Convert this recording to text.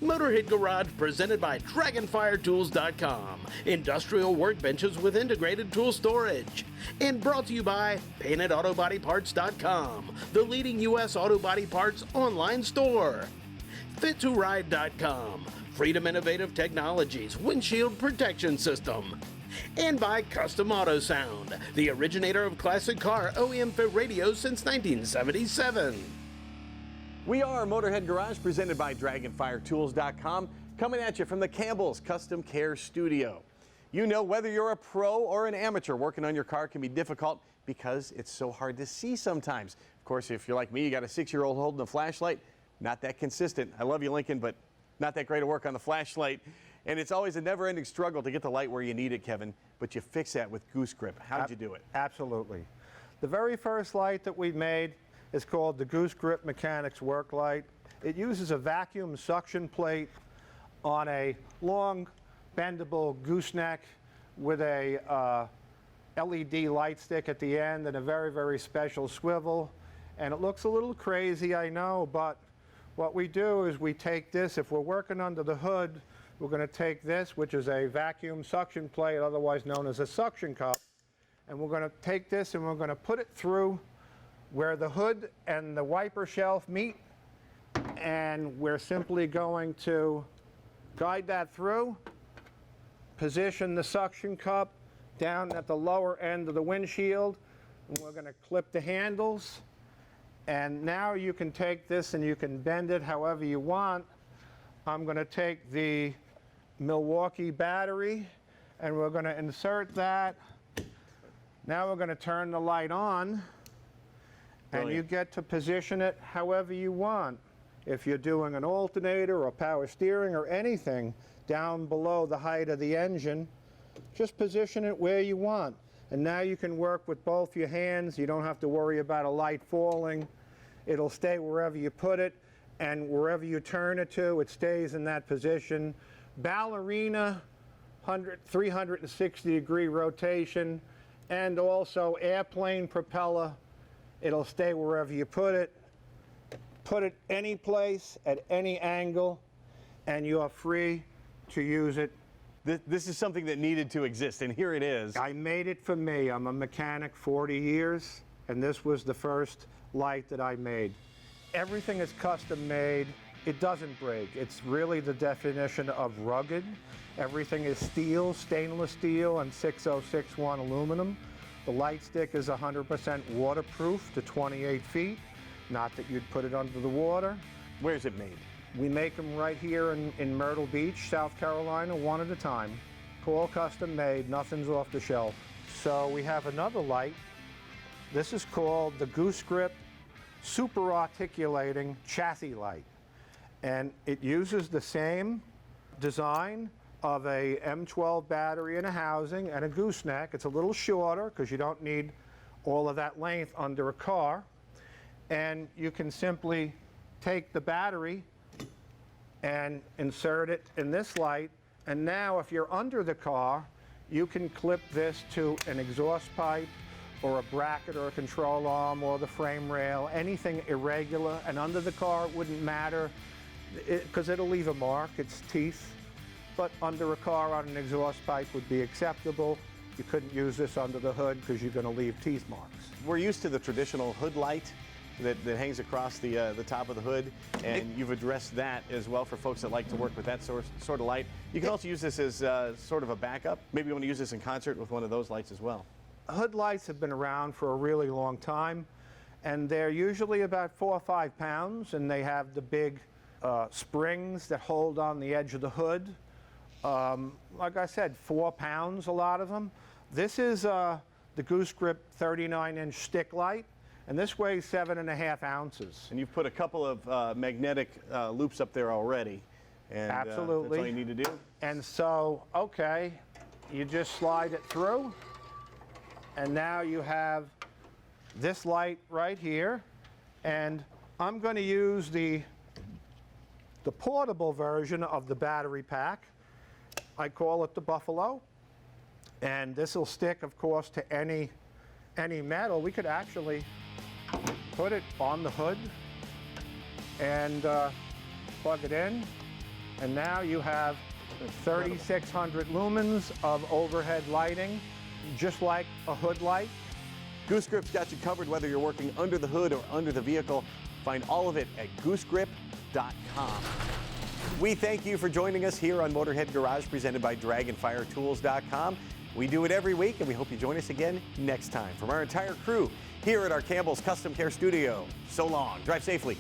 Motorhead Garage presented by DragonfireTools.com. Industrial workbenches with integrated tool storage. And brought to you by PaintedAutoBodyParts.com, the leading U.S. auto body parts online store. Fit2Ride.com, Freedom Innovative Technologies windshield protection system. And by Custom Auto Sound, the originator of classic car OEM fit radios since 1977. We are Motorhead Garage, presented by DragonfireTools.com, coming at you from the Campbell's Custom Care Studio. You know, whether you're a pro or an amateur, working on your car can be difficult because it's so hard to see sometimes. Of course, if you're like me, you got a 6-year-old holding a flashlight, not that consistent. I love you, Lincoln, but not that great to work on the flashlight. And it's always a never-ending struggle to get the light where you need it, Kevin, but you fix that with Goose Grip. How did you do it? Absolutely. The very first light that we made is called the Goose Grip Mechanics Work Light. It uses a vacuum suction plate on a long bendable gooseneck with a LED light stick at the end and a very, very special swivel. And it looks a little crazy, I know, but what we do is we take this, if we're working under the hood, we're going to take this, which is a vacuum suction plate, otherwise known as a suction cup, and we're going to take this and we're going to put it through where the hood and the wiper shelf meet, and we're simply going to guide that through, position the suction cup down at the lower end of the windshield, and we're going to clip the handles, and now you can take this and you can bend it however you want. I'm going to take the Milwaukee battery and we're going to insert that. Now we're going to turn the light on. And you get to position it however you want. If you're doing an alternator or power steering or anything down below the height of the engine, just position it where you want. And now you can work with both your hands. You don't have to worry about a light falling. It'll stay wherever you put it, and wherever you turn it to, it stays in that position. Ballerina, 360-degree rotation, and also airplane propeller. It'll stay wherever you put it. Put it any place, at any angle, and you're free to use it. This is something that needed to exist, and here it is. I made it for me. I'm a mechanic 40 years, and this was the first light that I made. Everything is custom made. It doesn't break. It's really the definition of rugged. Everything is steel, stainless steel, and 6061 aluminum. The light stick is 100% waterproof to 28 feet. Not that you'd put it under the water. Where's it made? We make them right here in Myrtle Beach, South Carolina, one at a time. All custom made, nothing's off the shelf. So we have another light. This is called the Goose Grip Super Articulating Chassis Light. And it uses the same design of a M12 battery and a housing and a gooseneck. It's a little shorter because you don't need all of that length under a car. And you can simply take the battery and insert it in this light. And now if you're under the car, you can clip this to an exhaust pipe or a bracket or a control arm or the frame rail, anything irregular. And under the car it wouldn't matter because it'll leave a mark, it's teeth. But under a car on an exhaust pipe would be acceptable. You couldn't use this under the hood because you're going to leave teeth marks. We're used to the traditional hood light that hangs across the top of the hood, and you've addressed that as well for folks that like to work with that sort of light. You can also use this as sort of a backup. Maybe you want to use this in concert with one of those lights as well. Hood lights have been around for a really long time, and they're usually about 4 or 5 pounds, and they have the big springs that hold on the edge of the hood. Like I said, 4 pounds, a lot of them. This is the Goose Grip 39-inch stick light, and this weighs 7.5 ounces. And you've put a couple of magnetic loops up there already. And, absolutely. That's all you need to do. And so, okay, you just slide it through, and now you have this light right here, and I'm going to use the portable version of the battery pack. I call it the Buffalo, and this will stick, of course, to any metal. We could actually put it on the hood and plug it in, And now you have 3,600 lumens of overhead lighting, just like a hood light. Goose Grip's got you covered whether you're working under the hood or under the vehicle. Find all of it at goosegrip.com. We thank you for joining us here on Motorhead Garage, presented by DragonfireTools.com. We do it every week, and we hope you join us again next time. From our entire crew here at our Campbell's Custom Care Studio, so long. Drive safely.